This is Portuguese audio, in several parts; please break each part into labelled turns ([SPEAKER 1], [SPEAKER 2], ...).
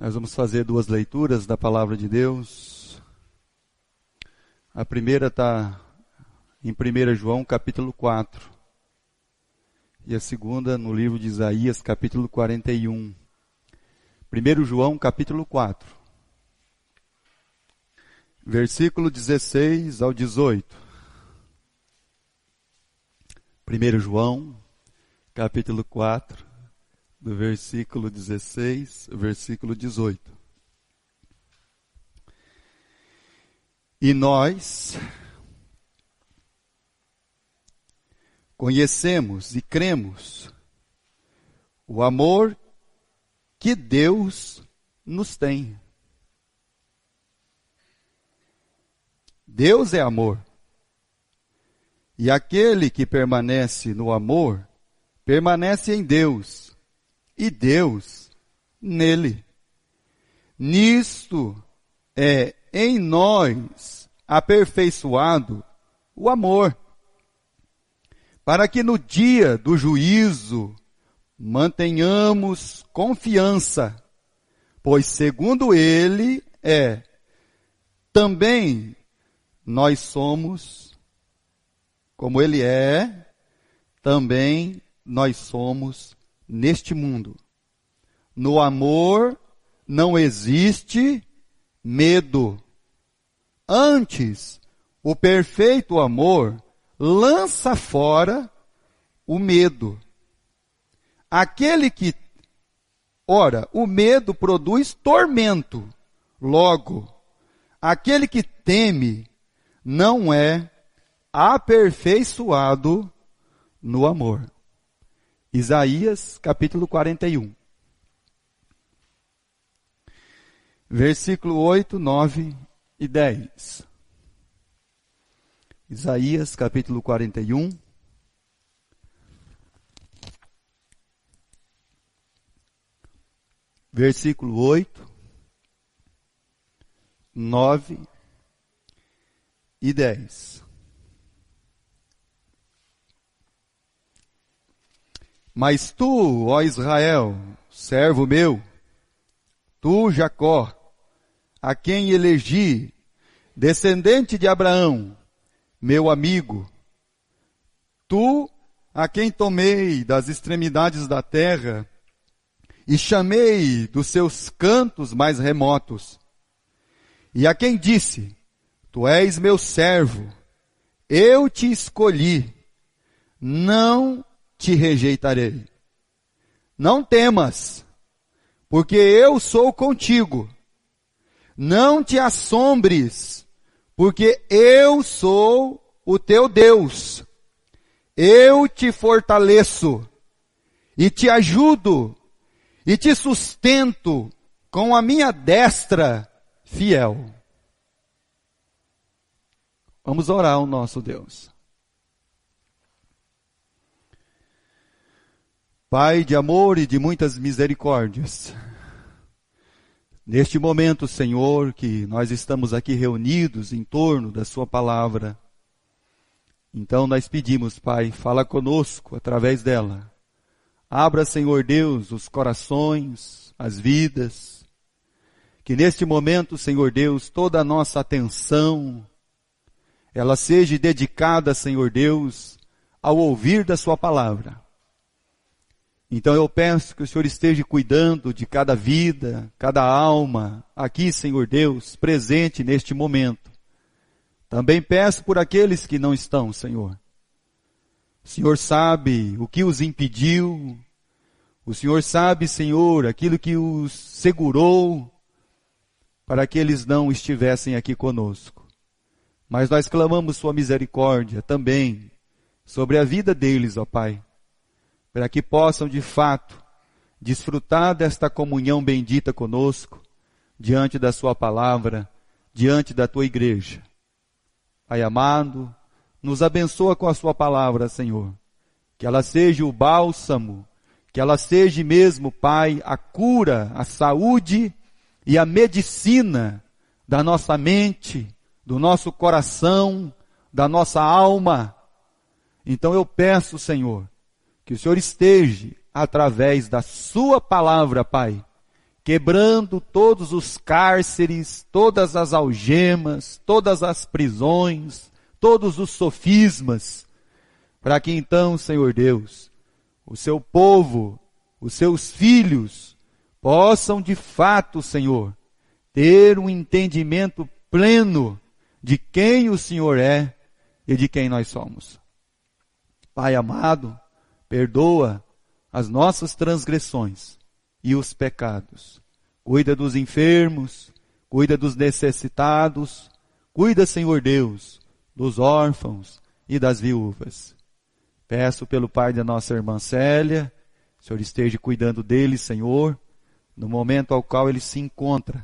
[SPEAKER 1] Nós vamos fazer duas leituras da Palavra de Deus. A primeira está em 1 João, capítulo 4. E a segunda no livro de Isaías, capítulo 41. 1 João, capítulo 4. Versículo 16 ao 18. 1 João, capítulo 4. Do versículo 16, versículo 18. E nós conhecemos e cremos o amor que Deus nos tem. Deus é amor. E aquele que permanece no amor, permanece em Deus. E Deus nele. Nisto é em nós aperfeiçoado o amor, para que no dia do juízo mantenhamos confiança, pois segundo ele também nós somos, como ele também nós somos neste mundo. No amor não existe medo. Antes, o perfeito amor lança fora o medo. O medo produz tormento. Logo, aquele que teme não é aperfeiçoado no amor. Isaías, capítulo 41. Versículo 8, 9 e 10. Isaías, capítulo 41. Versículo 8, 9 e 10. Mas tu, ó Israel, servo meu, tu, Jacó, a quem elegi, descendente de Abraão, meu amigo, tu, a quem tomei das extremidades da terra e chamei dos seus cantos mais remotos, e a quem disse, tu és meu servo, eu te escolhi, não te rejeitarei. Não temas, porque eu sou contigo. Não te assombres, porque eu sou o teu Deus. Eu te fortaleço, e te ajudo, e te sustento com a minha destra fiel. Vamos orar ao nosso Deus. Pai de amor e de muitas misericórdias, neste momento, Senhor, que nós estamos aqui reunidos em torno da Sua palavra, então nós pedimos, Pai, fala conosco através dela. Abra, Senhor Deus, os corações, as vidas, que neste momento, Senhor Deus, toda a nossa atenção, ela seja dedicada, Senhor Deus, ao ouvir da Sua palavra. Então eu peço que o Senhor esteja cuidando de cada vida, cada alma, aqui, Senhor Deus, presente neste momento. Também peço por aqueles que não estão, Senhor. O Senhor sabe o que os impediu, o Senhor sabe, Senhor, aquilo que os segurou para que eles não estivessem aqui conosco. Mas nós clamamos Sua misericórdia também sobre a vida deles, ó Pai, para que possam, de fato, desfrutar desta comunhão bendita conosco, diante da Sua palavra, diante da Tua igreja. Pai amado, nos abençoa com a Sua palavra, Senhor. Que ela seja o bálsamo, que ela seja mesmo, Pai, a cura, a saúde e a medicina da nossa mente, do nosso coração, da nossa alma. Então eu peço, Senhor, que o Senhor esteja através da Sua palavra, Pai, quebrando todos os cárceres, todas as algemas, todas as prisões, todos os sofismas, para que então, Senhor Deus, o seu povo, os seus filhos, possam de fato, Senhor, ter um entendimento pleno de quem o Senhor é e de quem nós somos. Pai amado, perdoa as nossas transgressões e os pecados. Cuida dos enfermos, cuida dos necessitados, cuida, Senhor Deus, dos órfãos e das viúvas. Peço pelo pai da nossa irmã Célia, o Senhor esteja cuidando dele, Senhor, no momento ao qual ele se encontra.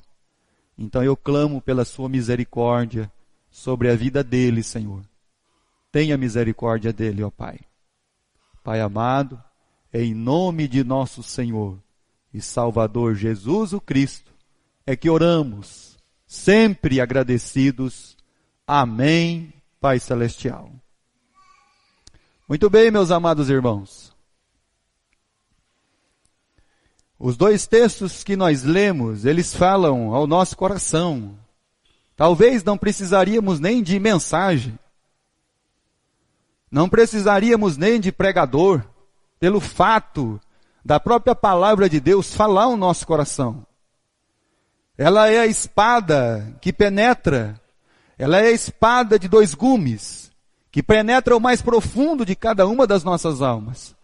[SPEAKER 1] Então eu clamo pela sua misericórdia sobre a vida dele, Senhor. Tenha misericórdia dele, ó Pai. Pai amado, em nome de nosso Senhor e Salvador Jesus o Cristo, é que oramos, sempre agradecidos. Amém, Pai Celestial. Muito bem, meus amados irmãos. Os dois textos que nós lemos, eles falam ao nosso coração. Talvez não precisaríamos nem de mensagem. Não precisaríamos nem de pregador, pelo fato da própria palavra de Deus falar ao nosso coração. Ela é a espada que penetra, ela é a espada de dois gumes, que penetra o mais profundo de cada uma das nossas almas.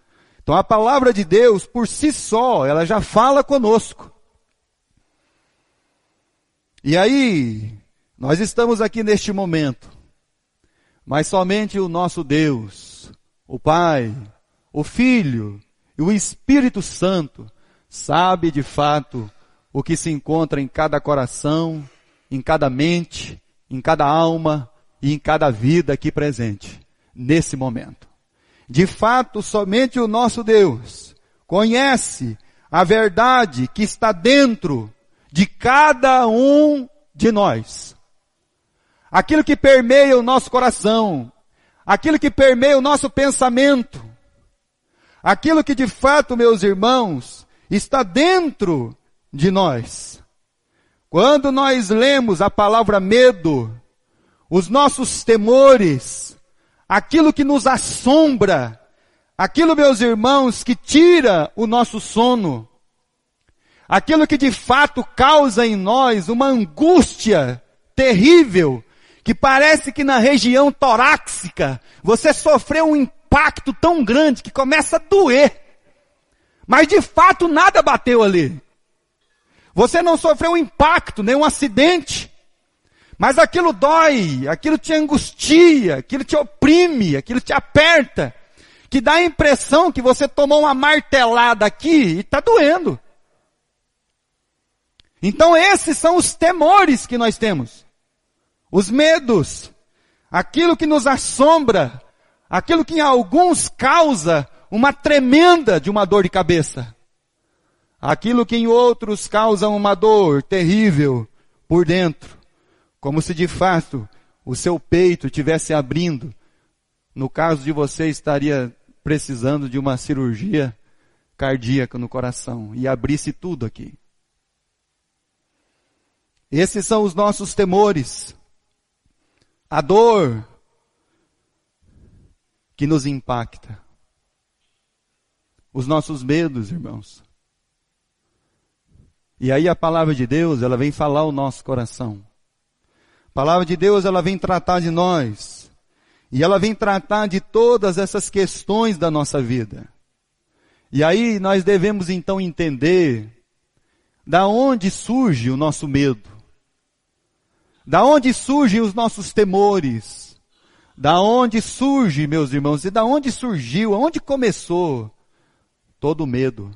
[SPEAKER 1] Então a palavra de Deus, por si só, ela já fala conosco. E aí, nós estamos aqui neste momento, mas somente o nosso Deus, o Pai, o Filho e o Espírito Santo sabe de fato o que se encontra em cada coração, em cada mente, em cada alma e em cada vida aqui presente, nesse momento. De fato, somente o nosso Deus conhece a verdade que está dentro de cada um de nós. Aquilo que permeia o nosso coração, aquilo que permeia o nosso pensamento, aquilo que de fato, meus irmãos, está dentro de nós. Quando nós lemos a palavra medo, os nossos temores, aquilo que nos assombra, aquilo, meus irmãos, que tira o nosso sono, aquilo que de fato causa em nós uma angústia terrível, que parece que na região torácica você sofreu um impacto tão grande que começa a doer. Mas de fato nada bateu ali. Você não sofreu um impacto, nem um acidente. Mas aquilo dói, aquilo te angustia, aquilo te oprime, aquilo te aperta. Que dá a impressão que você tomou uma martelada aqui e está doendo. Então esses são os temores que nós temos. Os medos, aquilo que nos assombra, aquilo que em alguns causa uma tremenda de uma dor de cabeça. Aquilo que em outros causa uma dor terrível por dentro. Como se de fato o seu peito estivesse abrindo. No caso de você, estaria precisando de uma cirurgia cardíaca no coração e abrisse tudo aqui. Esses são os nossos temores. A dor que nos impacta. Os nossos medos, irmãos. E aí a palavra de Deus, ela vem falar ao nosso coração. A palavra de Deus, ela vem tratar de nós. E ela vem tratar de todas essas questões da nossa vida. E aí nós devemos então entender da onde surge o nosso medo. Da onde surgem os nossos temores? Da onde surge, meus irmãos, e da onde surgiu, aonde começou todo o medo?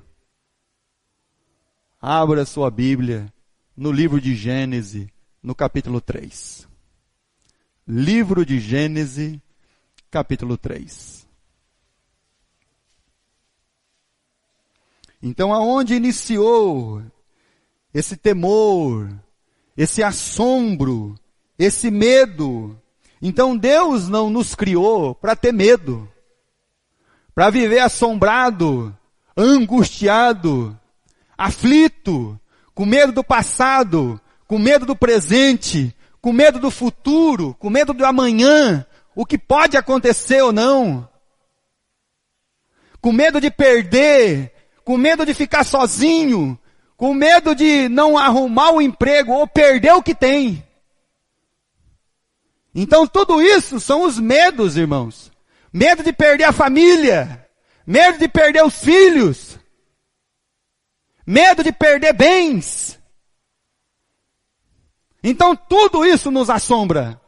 [SPEAKER 1] Abra sua Bíblia no livro de Gênesis, no capítulo 3. Livro de Gênesis, capítulo 3. Então, aonde iniciou esse temor, esse assombro, esse medo? Então Deus não nos criou para ter medo, para viver assombrado, angustiado, aflito, com medo do passado, com medo do presente, com medo do futuro, com medo do amanhã, o que pode acontecer ou não, com medo de perder, com medo de ficar sozinho, com medo de não arrumar o emprego ou perder o que tem. Então tudo isso são os medos, irmãos. Medo de perder a família, medo de perder os filhos, medo de perder bens. Então tudo isso nos assombra.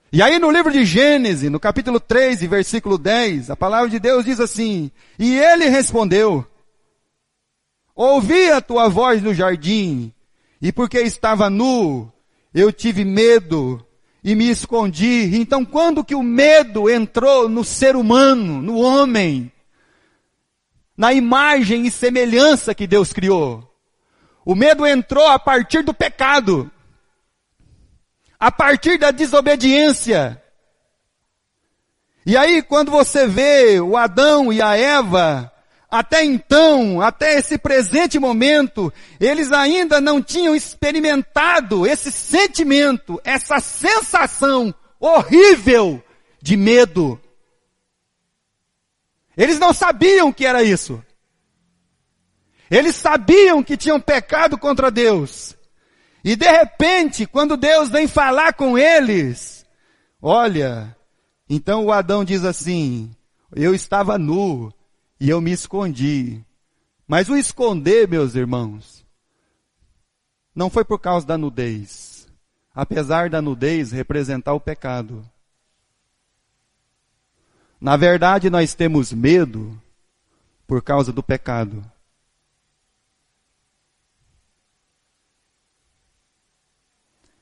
[SPEAKER 1] E aí no livro de Gênesis, no capítulo 3, versículo 10, a palavra de Deus diz assim: e ele respondeu: ouvi a tua voz no jardim, e porque estava nu, eu tive medo e me escondi. Então quando que o medo entrou no ser humano, no homem, na imagem e semelhança que Deus criou? O medo entrou a partir do pecado, a partir da desobediência. E aí quando você vê o Adão e a Eva, até então, até esse presente momento, eles ainda não tinham experimentado esse sentimento, essa sensação horrível de medo. Eles não sabiam o que era isso. Eles sabiam que tinham pecado contra Deus. E de repente, quando Deus vem falar com eles, olha, então o Adão diz assim: eu estava nu e eu me escondi. Mas o esconder, meus irmãos, não foi por causa da nudez, apesar da nudez representar o pecado. Na verdade, nós temos medo por causa do pecado.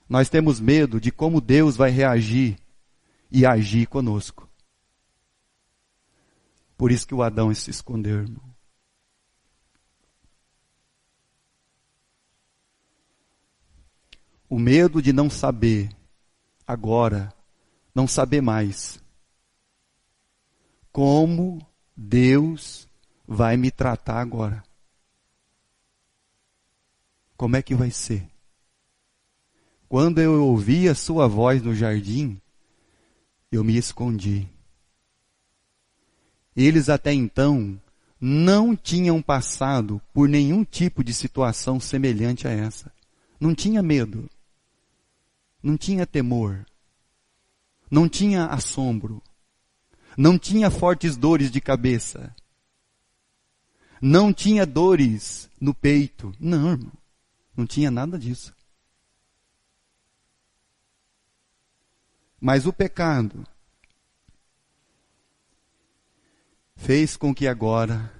[SPEAKER 1] Nós temos medo de como Deus vai reagir e agir conosco. Por isso que o Adão se escondeu, irmão. O medo de não saber agora, não saber mais como Deus vai me tratar agora. Como é que vai ser? Quando eu ouvi a sua voz no jardim, eu me escondi. Eles até então não tinham passado por nenhum tipo de situação semelhante a essa. Não tinha medo, não tinha temor, não tinha assombro, não tinha fortes dores de cabeça, não tinha dores no peito. Não, irmão, não tinha nada disso. Mas o pecado fez com que agora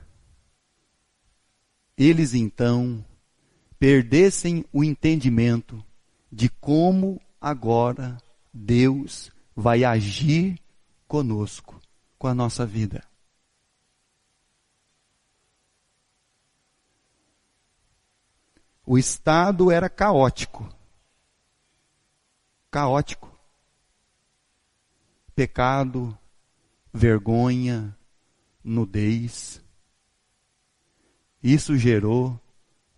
[SPEAKER 1] eles então perdessem o entendimento de como agora Deus vai agir conosco, com a nossa vida. O estado era caótico. Caótico. Pecado, vergonha, nudez. Isso gerou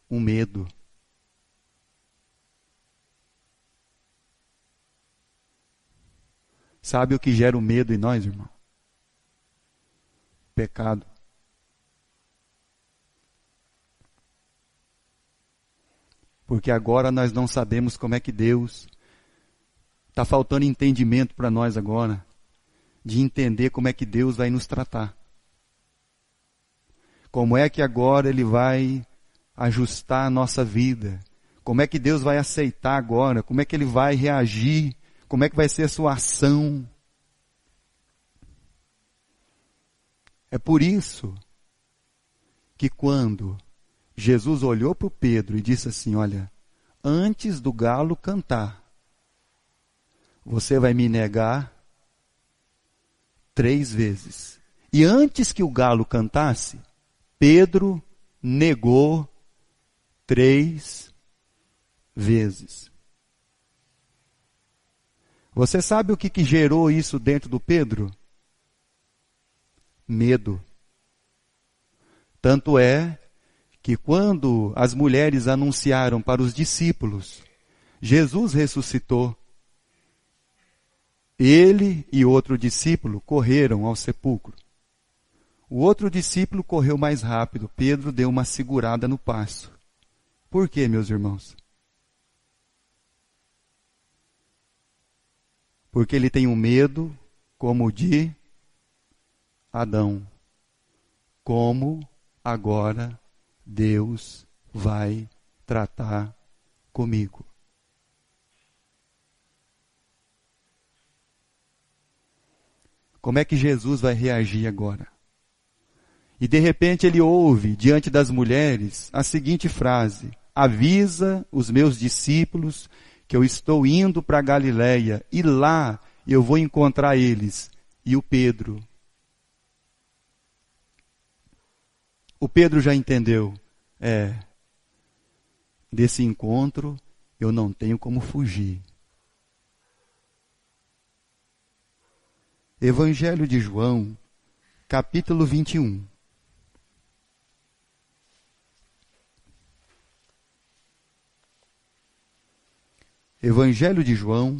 [SPEAKER 1] um medo. Sabe o que gera o medo em nós, irmão? Pecado. Porque agora nós não sabemos como é que Deus... Está faltando entendimento para nós agora, de entender como é que Deus vai nos tratar. Como é que agora Ele vai ajustar a nossa vida. Como é que Deus vai aceitar agora, como é que Ele vai reagir, como é que vai ser a sua ação. É por isso que quando Jesus olhou para o Pedro e disse assim: olha, antes do galo cantar, você vai me negar 3 vezes. E antes que o galo cantasse, Pedro negou 3 vezes. Você sabe o que gerou isso dentro do Pedro? Medo. Tanto é que quando as mulheres anunciaram para os discípulos, Jesus ressuscitou, ele e outro discípulo correram ao sepulcro. O outro discípulo correu mais rápido, Pedro deu uma segurada no passo. Por quê, meus irmãos? Porque ele tem um medo como o de Adão. Como agora Deus vai tratar comigo? Como é que Jesus vai reagir agora? E de repente ele ouve, diante das mulheres, a seguinte frase: avisa os meus discípulos que eu estou indo para Galiléia e lá eu vou encontrar eles. E o Pedro já entendeu, desse encontro eu não tenho como fugir. Evangelho de João, capítulo 21. Evangelho de João,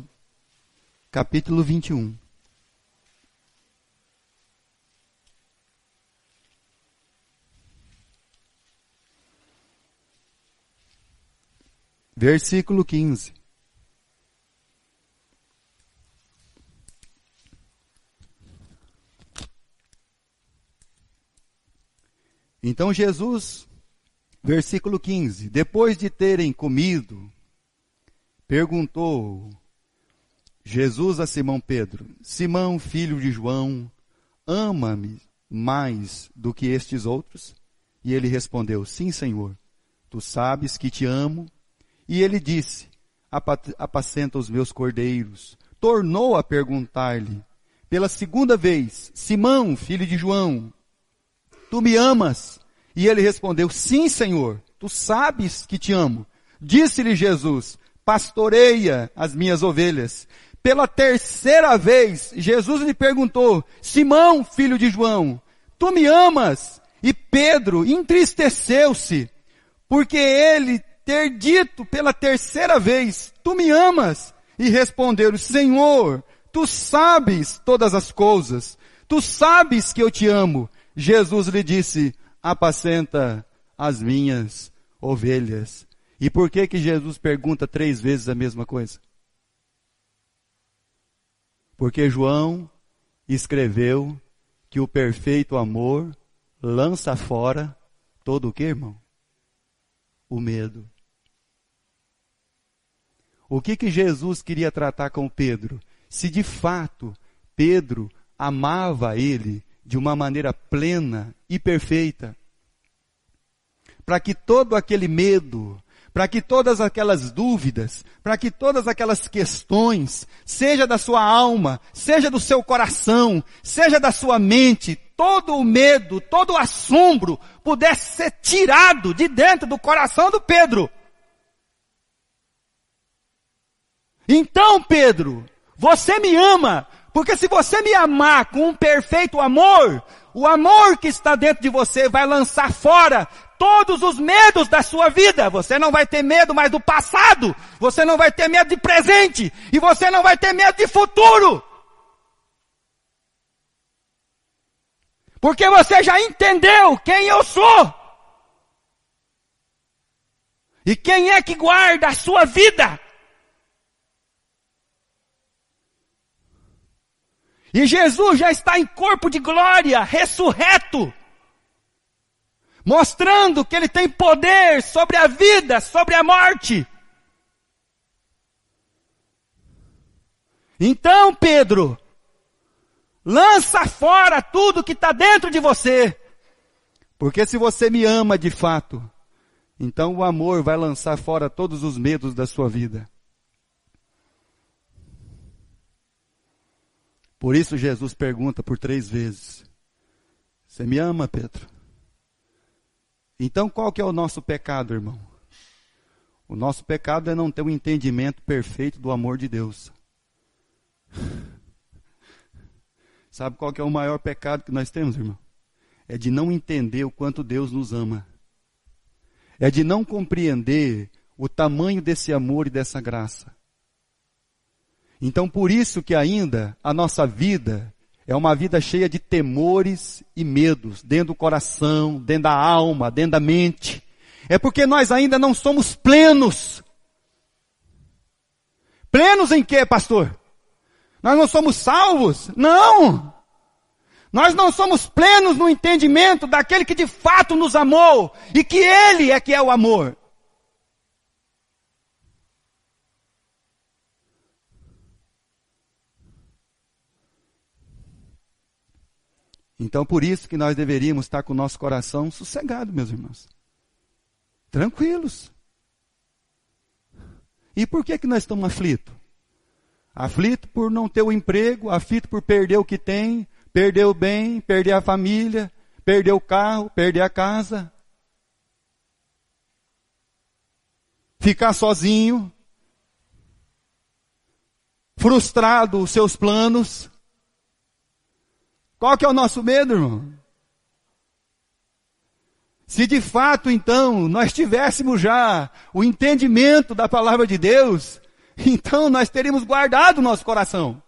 [SPEAKER 1] capítulo 21. Versículo 15. Então Jesus, versículo 15, depois de terem comido, perguntou Jesus a Simão Pedro: Simão, filho de João, ama-me mais do que estes outros? E ele respondeu: sim, Senhor, tu sabes que te amo. E ele disse: apacenta os meus cordeiros. Tornou a perguntar-lhe pela segunda vez: Simão, filho de João, tu me amas? E ele respondeu: sim, Senhor, tu sabes que te amo. Disse-lhe Jesus: pastoreia as minhas ovelhas. Pela terceira vez, Jesus lhe perguntou: Simão, filho de João, tu me amas? E Pedro entristeceu-se, porque ele ter dito pela terceira vez: tu me amas? E respondeu: Senhor, tu sabes todas as coisas, tu sabes que eu te amo. Jesus lhe disse: apacenta as minhas ovelhas. E por que Jesus pergunta 3 vezes a mesma coisa? Porque João escreveu que o perfeito amor lança fora todo o que, irmão? O medo. O que Jesus queria tratar com Pedro? Se de fato Pedro amava ele de uma maneira plena e perfeita, para que todo aquele medo, para que todas aquelas dúvidas, para que todas aquelas questões, seja da sua alma, seja do seu coração, seja da sua mente, todo o medo, todo o assombro pudesse ser tirado de dentro do coração do Pedro. Então, Pedro, você me ama, porque se você me amar com um perfeito amor, o amor que está dentro de você vai lançar fora todos os medos da sua vida. Você não vai ter medo mais do passado, você não vai ter medo de presente, e você não vai ter medo de futuro. Porque você já entendeu quem eu sou. E quem é que guarda a sua vida. E Jesus já está em corpo de glória, ressurreto, mostrando que Ele tem poder sobre a vida, sobre a morte. Então, Pedro, lança fora tudo que está dentro de você. Porque se você me ama de fato, então o amor vai lançar fora todos os medos da sua vida. Por isso Jesus pergunta por 3 vezes: você me ama, Pedro? Então qual que é o nosso pecado, irmão? O nosso pecado é não ter um entendimento perfeito do amor de Deus. Sabe qual que é o maior pecado que nós temos, irmão? É de não entender o quanto Deus nos ama. é de não compreender o tamanho desse amor e dessa graça. Então, por isso que ainda a nossa vida é uma vida cheia de temores e medos, dentro do coração, dentro da alma, dentro da mente. É porque nós ainda não somos plenos. Plenos em quê, pastor? Nós não somos salvos? Não! Nós não somos plenos no entendimento daquele que de fato nos amou e que Ele é que é o amor. Então, por isso que nós deveríamos estar com o nosso coração sossegado, meus irmãos. Tranquilos. E por que nós estamos aflitos? Aflito por não ter o emprego, aflito por perder o que tem, perder o bem, perder a família, perder o carro, perder a casa. Ficar sozinho, frustrado os seus planos. Qual que é o nosso medo, irmão? Se de fato, então, nós tivéssemos já o entendimento da palavra de Deus, então nós teríamos guardado o nosso coração.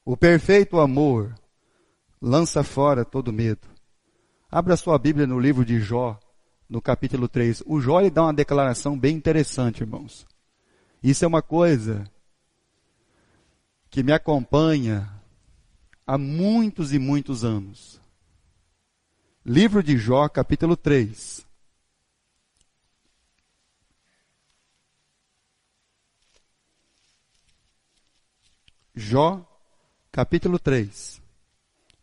[SPEAKER 1] O perfeito amor lança fora todo medo. Abra sua Bíblia no livro de Jó, no capítulo 3. O Jó ele dá uma declaração bem interessante, irmãos. Isso é uma coisa que me acompanha há muitos e muitos anos. Livro de Jó, capítulo 3. Jó, capítulo 3,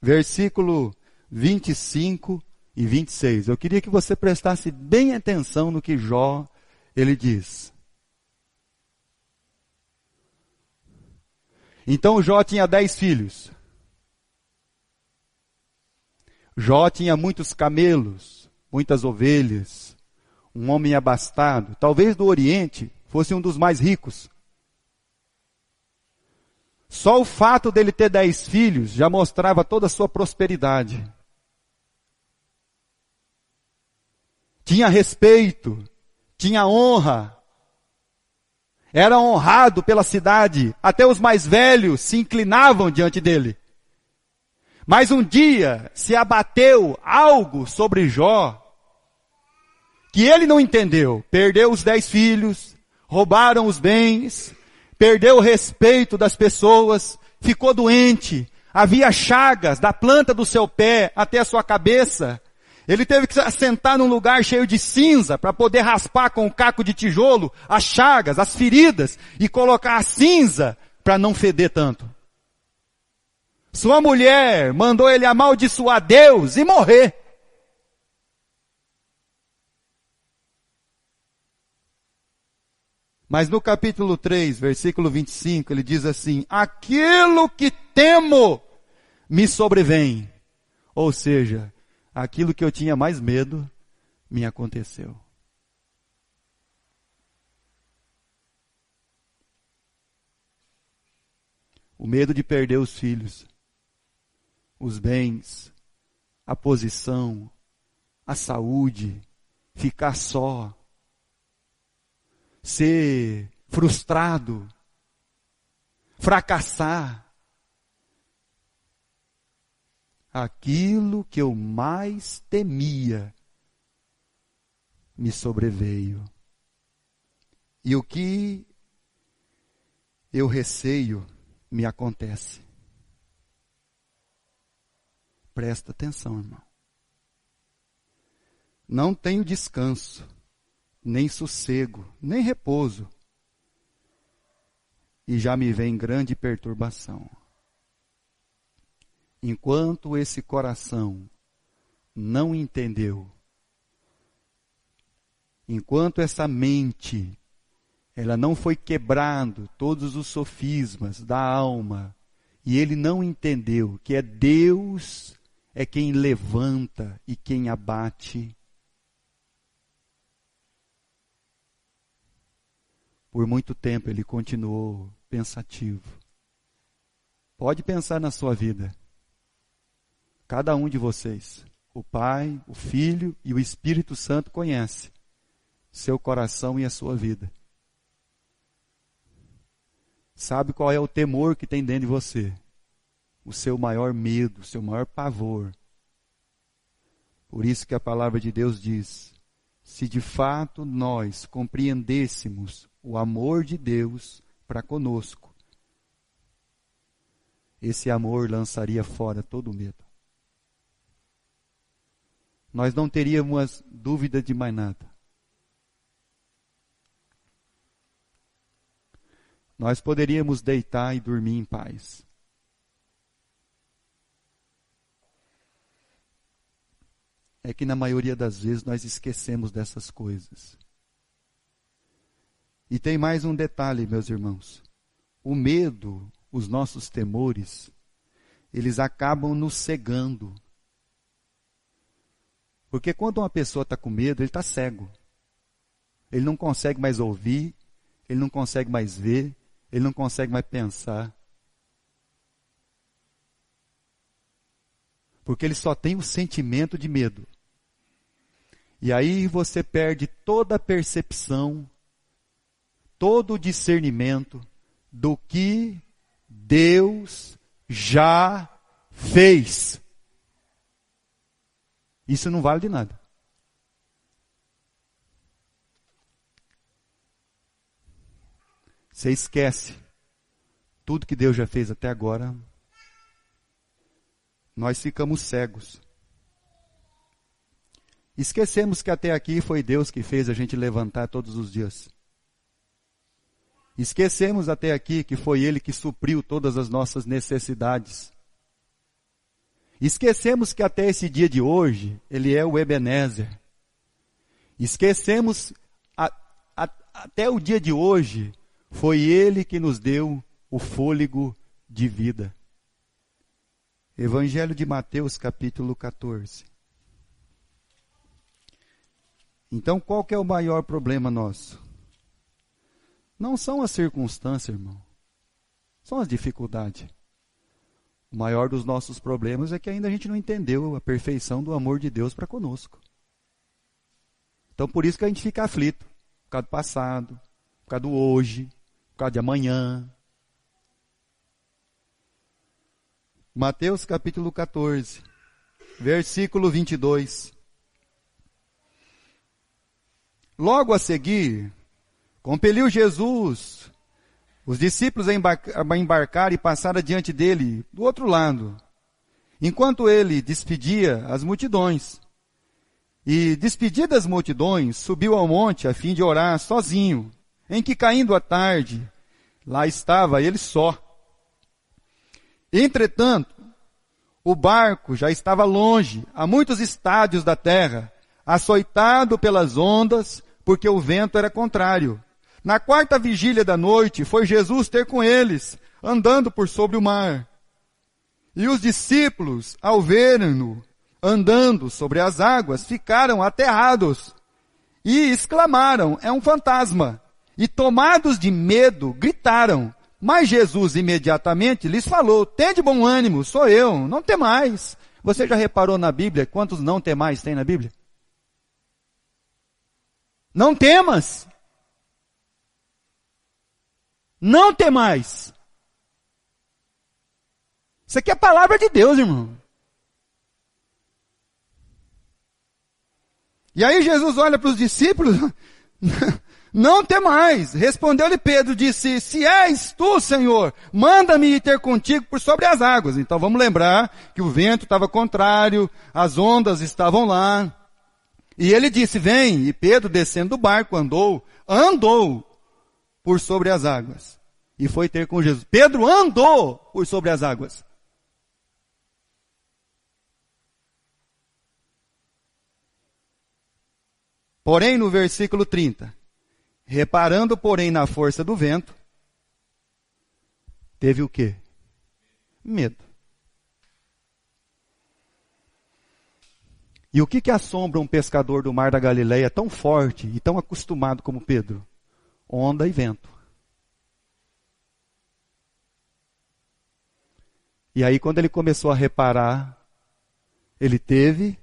[SPEAKER 1] versículo 25 e 26. Eu queria que você prestasse bem atenção no que Jó, ele diz. Então Jó tinha 10 filhos. Jó tinha muitos camelos, muitas ovelhas, um homem abastado, talvez do Oriente, fosse um dos mais ricos. Só o fato dele ter 10 filhos já mostrava toda a sua prosperidade. Tinha respeito, tinha honra, era honrado pela cidade, até os mais velhos se inclinavam diante dele. Mas um dia se abateu algo sobre Jó, que ele não entendeu. Perdeu os 10 filhos, roubaram os bens, perdeu o respeito das pessoas, ficou doente, havia chagas da planta do seu pé até a sua cabeça. Ele teve que se assentar num lugar cheio de cinza para poder raspar com um caco de tijolo as chagas, as feridas e colocar a cinza para não feder tanto. Sua mulher mandou ele amaldiçoar Deus e morrer. Mas no capítulo 3, versículo 25, ele diz assim: aquilo que temo me sobrevém. Ou seja, aquilo que eu tinha mais medo me aconteceu. O medo de perder os filhos, os bens, a posição, a saúde, ficar só, ser frustrado, fracassar. Aquilo que eu mais temia me sobreveio. E o que eu receio me acontece. Presta atenção, irmão. Não tenho descanso, nem sossego, nem repouso. E já me vem grande perturbação. Enquanto esse coração não entendeu, enquanto essa mente, ela não foi quebrando todos os sofismas da alma, e ele não entendeu que é Deus é quem levanta e quem abate. Por muito tempo ele continuou pensativo. Pode pensar na sua vida. Cada um de vocês, o Pai, o Filho e o Espírito Santo conhece seu coração e a sua vida. Sabe qual é o temor que tem dentro de você? O seu maior medo, o seu maior pavor. Por isso que a palavra de Deus diz: se de fato nós compreendêssemos o amor de Deus para conosco, esse amor lançaria fora todo o medo. Nós não teríamos dúvida de mais nada. Nós poderíamos deitar e dormir em paz. É que na maioria das vezes nós esquecemos dessas coisas. E tem mais um detalhe, meus irmãos. O medo, os nossos temores, eles acabam nos cegando. Porque quando uma pessoa está com medo, ele está cego. Ele não consegue mais ouvir, ele não consegue mais ver, ele não consegue mais pensar. Porque ele só tem o sentimento de medo. E aí você perde toda a percepção, todo o discernimento do que Deus já fez. Isso não vale de nada. Você esquece tudo que Deus já fez até agora. Nós ficamos cegos. Esquecemos que até aqui foi Deus que fez a gente levantar todos os dias. Esquecemos até aqui que foi Ele que supriu todas as nossas necessidades. Esquecemos que até esse dia de hoje, Ele é o Ebenezer. Esquecemos até o dia de hoje, foi Ele que nos deu o fôlego de vida. Evangelho de Mateus, capítulo 14. Então, qual que é o maior problema nosso? Não são as circunstâncias, irmão. São as dificuldades. O maior dos nossos problemas é que ainda a gente não entendeu a perfeição do amor de Deus para conosco. Então, por isso que a gente fica aflito. Por causa do passado, por causa do hoje, por causa de amanhã. Mateus capítulo 14, versículo 22. Logo a seguir, compeliu Jesus os discípulos a embarcar e passar adiante dele, do outro lado, enquanto ele despedia as multidões. E, despedidas as multidões, subiu ao monte a fim de orar sozinho, em que, caindo a tarde, lá estava ele só. Entretanto, o barco já estava longe, a muitos estádios da terra, açoitado pelas ondas, porque o vento era contrário. Na quarta vigília da noite, foi Jesus ter com eles, andando por sobre o mar. E os discípulos, ao verem-no andando sobre as águas, ficaram aterrados e exclamaram: é um fantasma. E tomados de medo, gritaram. Mas Jesus imediatamente lhes falou: tende bom ânimo, sou eu, não temais. Você já reparou na Bíblia quantos não temais tem na Bíblia? Não temas. Não temais. Isso aqui é a palavra de Deus, irmão. E aí Jesus olha para os discípulos, não temais. Respondeu-lhe Pedro, disse: se és tu, Senhor, manda-me ir ter contigo por sobre as águas. Então vamos lembrar que o vento estava contrário, as ondas estavam lá. E ele disse: vem. E Pedro, descendo do barco, andou por sobre as águas. E foi ter com Jesus. Pedro andou por sobre as águas. Porém, no versículo 30, reparando, porém, na força do vento, teve o quê? Medo. E o que assombra um pescador do mar da Galileia tão forte e tão acostumado como Pedro? Onda e vento. E aí, quando ele começou a reparar, ele teve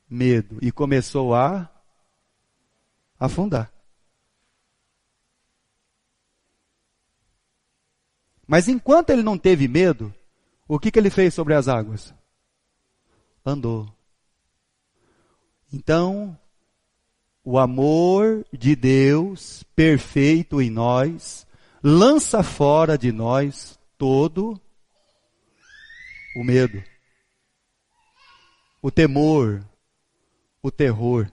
[SPEAKER 1] medo e começou a afundar. Mas enquanto ele não teve medo, o que ele fez sobre as águas? Andou. Então, o amor de Deus, perfeito em nós, lança fora de nós todo o medo, o temor, o terror.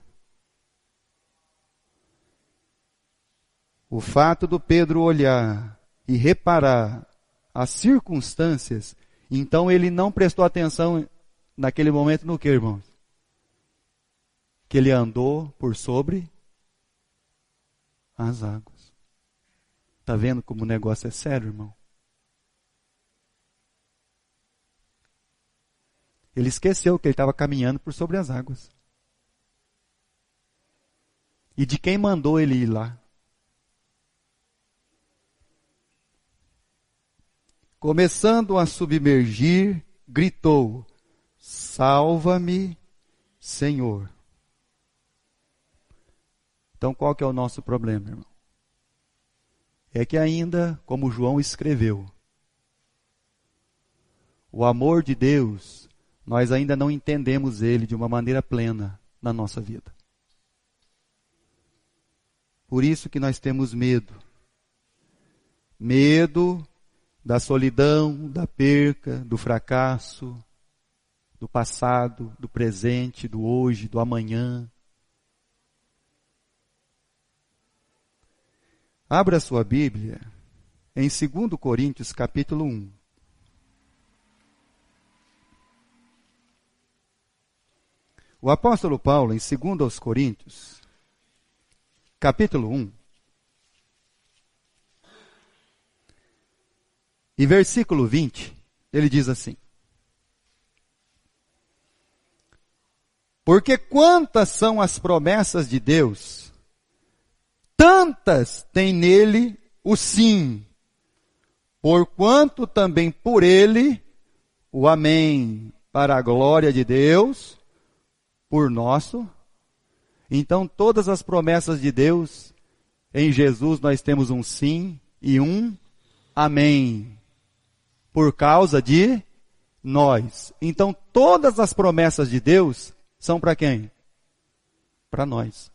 [SPEAKER 1] O fato do Pedro olhar e reparar as circunstâncias, então ele não prestou atenção naquele momento no que, irmãos? Que ele andou por sobre as águas. Está vendo como o negócio é sério, irmão? Ele esqueceu que ele estava caminhando por sobre as águas. E de quem mandou ele ir lá? Começando a submergir, gritou: salva-me, Senhor. Então qual que é o nosso problema, irmão? É que ainda, como João escreveu, o amor de Deus, nós ainda não entendemos ele de uma maneira plena na nossa vida. Por isso que nós temos medo. Medo da solidão, da perca, do fracasso, do passado, do presente, do hoje, do amanhã. Abra sua Bíblia em 2 Coríntios capítulo 1. O apóstolo Paulo, em 2 Coríntios, capítulo 1, e versículo 20, ele diz assim: porque quantas são as promessas de Deus, tantas tem nele o sim, porquanto também por ele o amém, para a glória de Deus, por nosso. Então todas as promessas de Deus, em Jesus nós temos um sim e um amém, por causa de nós. Então todas as promessas de Deus são para quem? Para nós.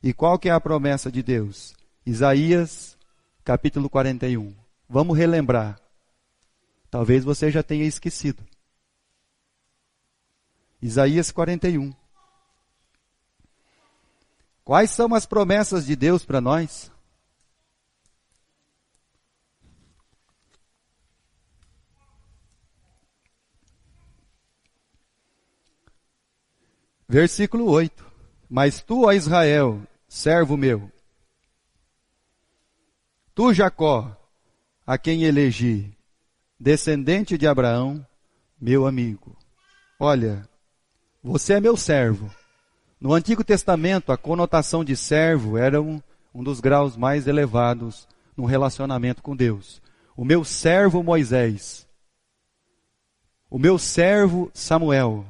[SPEAKER 1] E qual que é a promessa de Deus? Isaías, capítulo 41. Vamos relembrar. Talvez você já tenha esquecido. Isaías 41. Quais são as promessas de Deus para nós? Versículo 8. Mas tu, ó Israel, servo meu, tu, Jacó, a quem elegi, descendente de Abraão, meu amigo. Olha, você é meu servo. No Antigo Testamento, a conotação de servo era um dos graus mais elevados no relacionamento com Deus. O meu servo Moisés, o meu servo Samuel,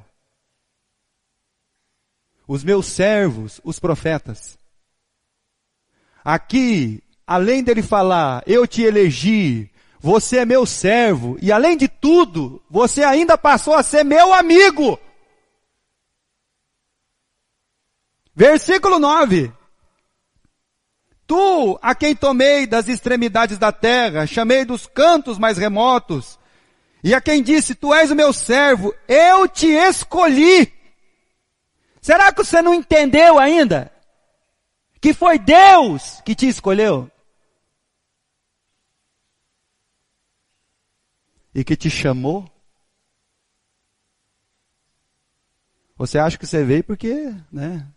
[SPEAKER 1] os meus servos, os profetas. Aqui, além dele falar, eu te elegi, você é meu servo, e além de tudo, você ainda passou a ser meu amigo. Versículo 9. Tu, a quem tomei das extremidades da terra, chamei dos cantos mais remotos, e a quem disse, tu és o meu servo, eu te escolhi. Será que você não entendeu ainda? Que foi Deus que te escolheu? E que te chamou? Você acha que você veio porque, né?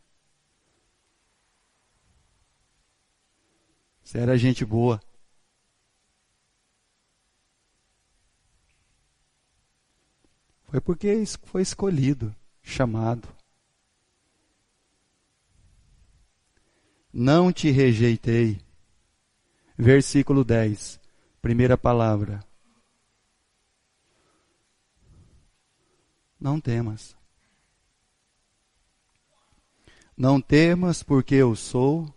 [SPEAKER 1] Você era gente boa. Foi porque foi escolhido, chamado. Não te rejeitei. Versículo 10, primeira palavra. Não temas. Não temas, porque eu sou.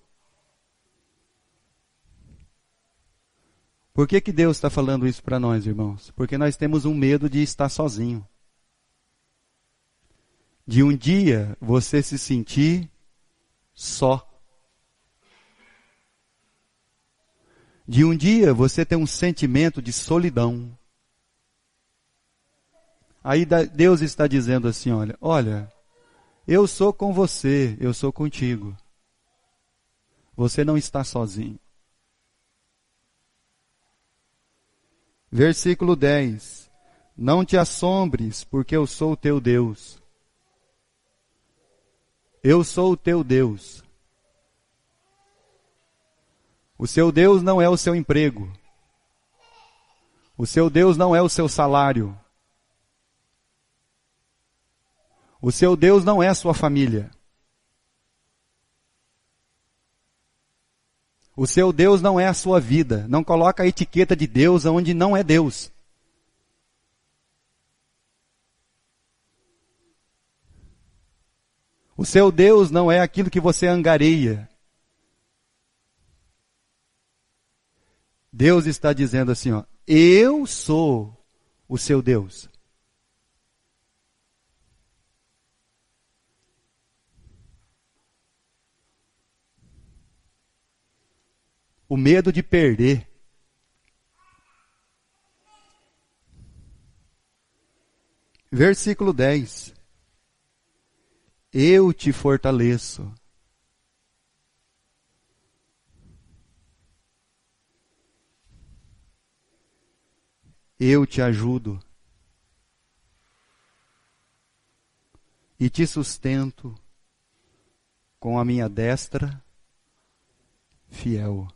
[SPEAKER 1] Por que Deus está falando isso para nós, irmãos? Porque nós temos um medo de estar sozinho. De um dia você se sentir só. De um dia você ter um sentimento de solidão. Aí Deus está dizendo assim, olha, eu sou com você, eu sou contigo. Você não está sozinho. Versículo 10. Não te assombres, porque eu sou o teu Deus. Eu sou o teu Deus. O seu Deus não é o seu emprego. O seu Deus não é o seu salário. O seu Deus não é a sua família. O seu Deus não é a sua vida. Não coloca a etiqueta de Deus onde não é Deus. O seu Deus não é aquilo que você angareia. Deus está dizendo assim, eu sou o seu Deus. O medo de perder. Versículo 10. Eu te fortaleço. Eu te ajudo. E te sustento com a minha destra fiel.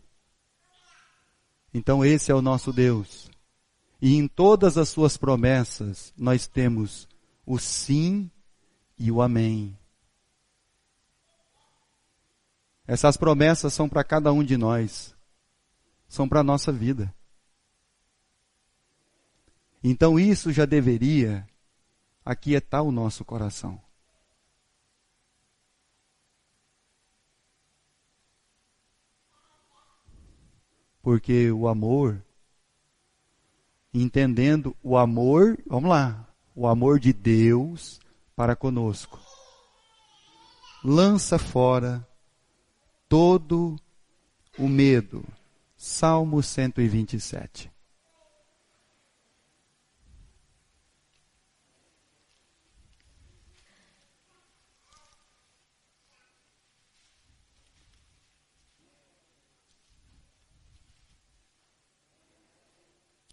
[SPEAKER 1] Então esse é o nosso Deus. E em todas as suas promessas nós temos o sim e o amém. Essas promessas são para cada um de nós. São para a nossa vida. Então isso já deveria aquietar o nosso coração. Porque o amor, entendendo o amor, vamos lá, o amor de Deus para conosco, lança fora todo o medo. Salmo 127.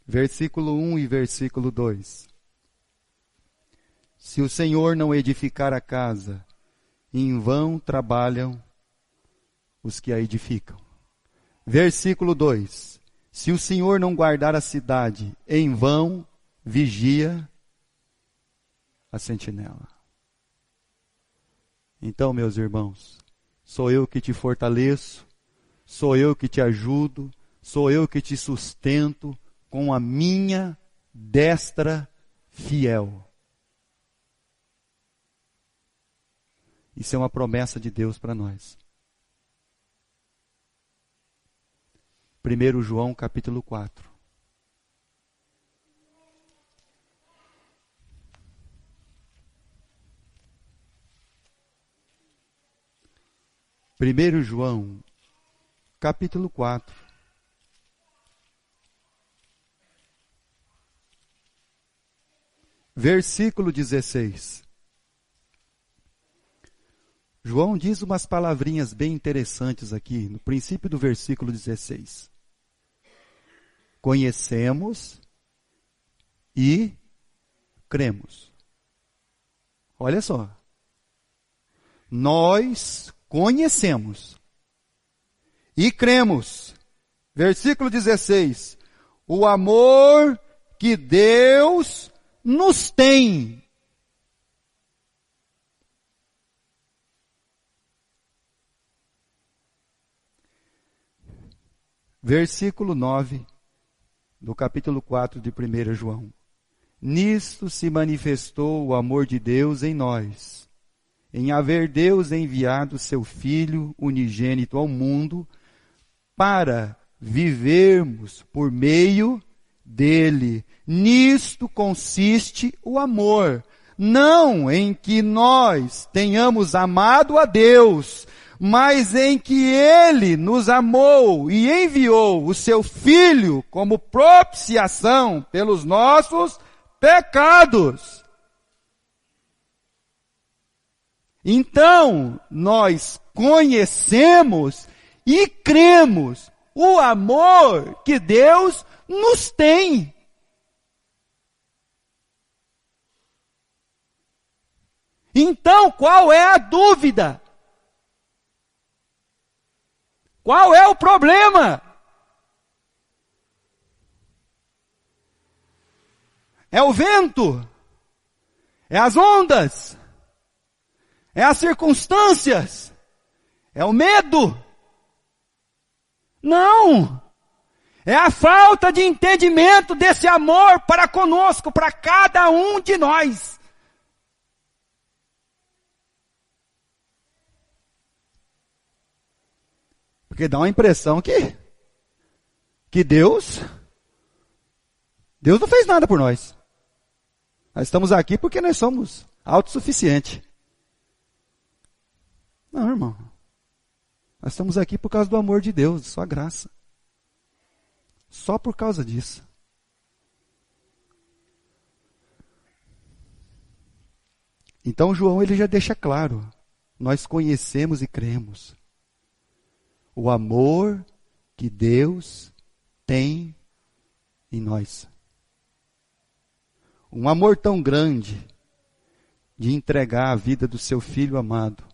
[SPEAKER 1] Versículo 1 e versículo 2. Se o Senhor não edificar a casa, em vão trabalham os que a edificam. Versículo 2. Se o Senhor não guardar a cidade, em vão vigia a sentinela. Então, meus irmãos, sou eu que te fortaleço, sou eu que te ajudo, sou eu que te sustento com a minha destra fiel. Isso é uma promessa de Deus para nós. 1 João capítulo 4. Primeiro João capítulo 4. Versículo 16. João diz umas palavrinhas bem interessantes aqui, no princípio do versículo 16. Conhecemos e cremos. Olha só. Nós conhecemos e cremos. Versículo 16. O amor que Deus nos tem. Versículo 9 do capítulo 4 de 1 João. Nisto se manifestou o amor de Deus em nós, em haver Deus enviado seu Filho unigênito ao mundo, para vivermos por meio dele. Nisto consiste o amor, não em que nós tenhamos amado a Deus, mas em que ele nos amou e enviou o seu Filho como propiciação pelos nossos pecados. Então, nós conhecemos e cremos o amor que Deus nos tem. Então, qual é a dúvida? Qual é o problema? É o vento? É as ondas? É as circunstâncias? É o medo? Não! É a falta de entendimento desse amor para conosco, para cada um de nós. Porque dá uma impressão que Deus não fez nada por nós. Nós estamos aqui porque nós somos autossuficientes. Não, irmão. Nós estamos aqui por causa do amor de Deus, de sua graça. Só por causa disso. Então João ele já deixa claro. Nós conhecemos e cremos o amor que Deus tem em nós. Um amor tão grande de entregar a vida do seu filho amado.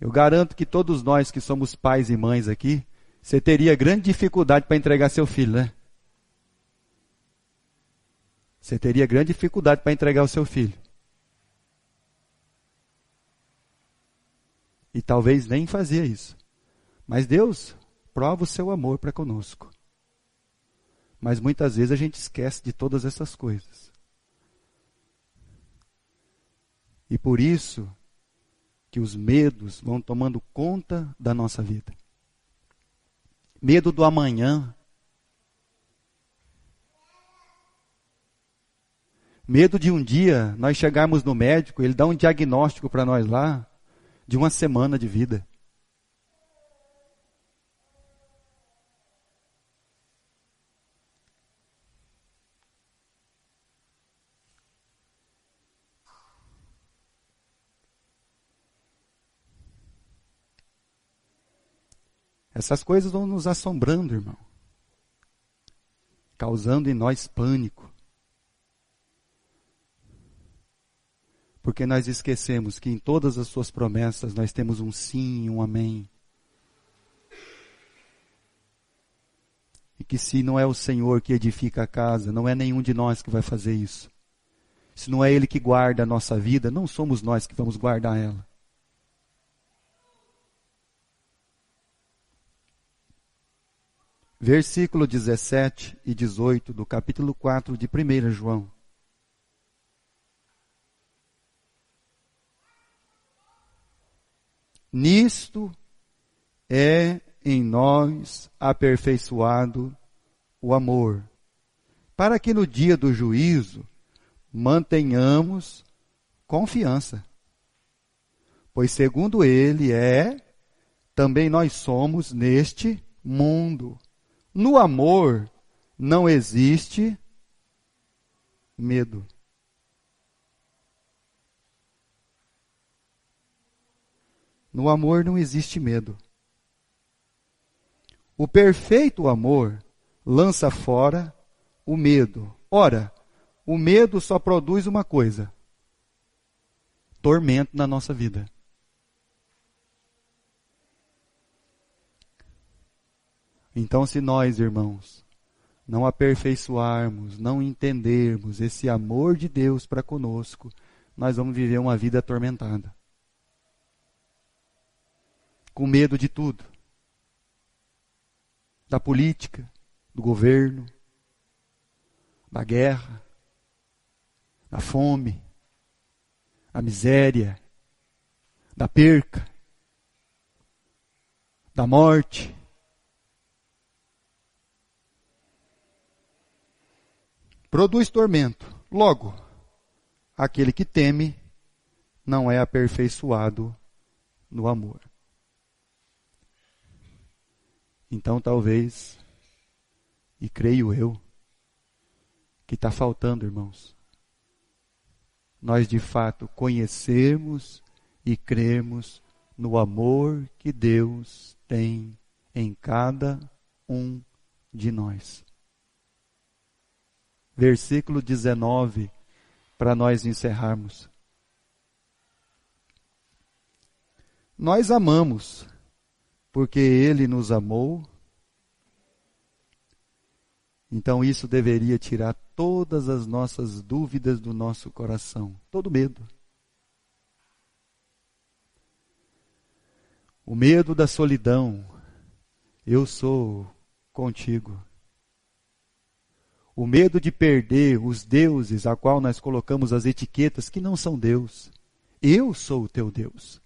[SPEAKER 1] Eu garanto que todos nós que somos pais e mães aqui, você teria grande dificuldade para entregar seu filho, né? Você teria grande dificuldade para entregar o seu filho. E talvez nem fazia isso. Mas Deus prova o seu amor para conosco. Mas muitas vezes a gente esquece de todas essas coisas. E por isso que os medos vão tomando conta da nossa vida. Medo do amanhã. Medo de um dia nós chegarmos no médico, ele dá um diagnóstico para nós lá, de uma semana de vida. Essas coisas vão nos assombrando, irmão. Causando em nós pânico. Porque nós esquecemos que em todas as suas promessas nós temos um sim e um amém. E que se não é o Senhor que edifica a casa, não é nenhum de nós que vai fazer isso. Se não é Ele que guarda a nossa vida, não somos nós que vamos guardar ela. Versículo 17 e 18 do capítulo 4 de 1 João. Nisto é em nós aperfeiçoado o amor, para que no dia do juízo mantenhamos confiança. Pois segundo ele também nós somos neste mundo. No amor não existe medo. No amor não existe medo. O perfeito amor lança fora o medo. Ora, o medo só produz uma coisa: tormento na nossa vida. Então, se nós, irmãos, não aperfeiçoarmos, não entendermos esse amor de Deus para conosco, nós vamos viver uma vida atormentada. Com medo de tudo. da política, do governo, da guerra, da fome, da miséria, da perca, da morte. Produz tormento. Logo, aquele que teme não é aperfeiçoado no amor. Então talvez, e creio eu, que está faltando, irmãos, nós de fato conhecermos e crermos no amor que Deus tem em cada um de nós. Versículo 19, para nós encerrarmos. Nós amamos, porque Ele nos amou. Então isso deveria tirar todas as nossas dúvidas do nosso coração, todo medo. O medo da solidão, eu sou contigo. O medo de perder os deuses a qual nós colocamos as etiquetas que não são Deus. Eu sou o teu Deus.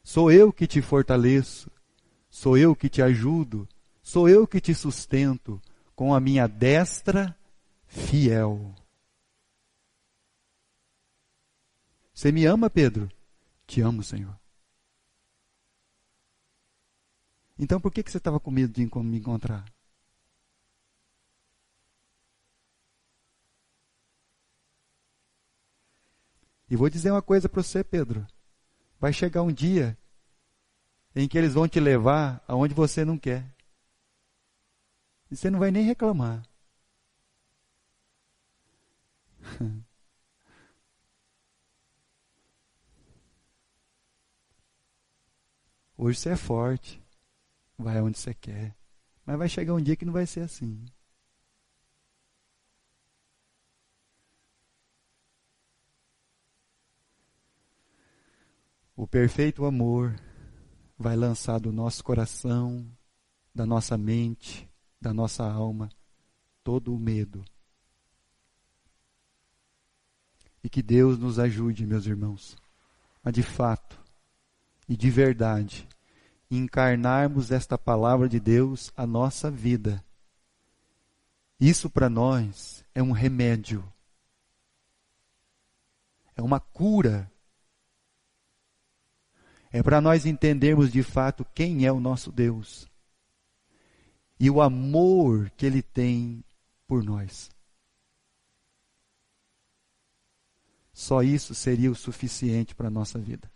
[SPEAKER 1] Sou eu que te fortaleço, sou eu que te ajudo, sou eu que te sustento com a minha destra fiel. Você me ama, Pedro? Te amo, Senhor. Então por que você estava com medo de me encontrar? E vou dizer uma coisa para você, Pedro. Vai chegar um dia em que eles vão te levar aonde você não quer. E você não vai nem reclamar. Hoje você é forte. Vai aonde você quer. Mas vai chegar um dia que não vai ser assim. O perfeito amor vai lançar do nosso coração, da nossa mente, da nossa alma, todo o medo. E que Deus nos ajude, meus irmãos, a de fato e de verdade encarnarmos esta palavra de Deus à nossa vida. Isso para nós é um remédio, é uma cura. É para nós entendermos de fato quem é o nosso Deus e o amor que Ele tem por nós. Só isso seria o suficiente para a nossa vida.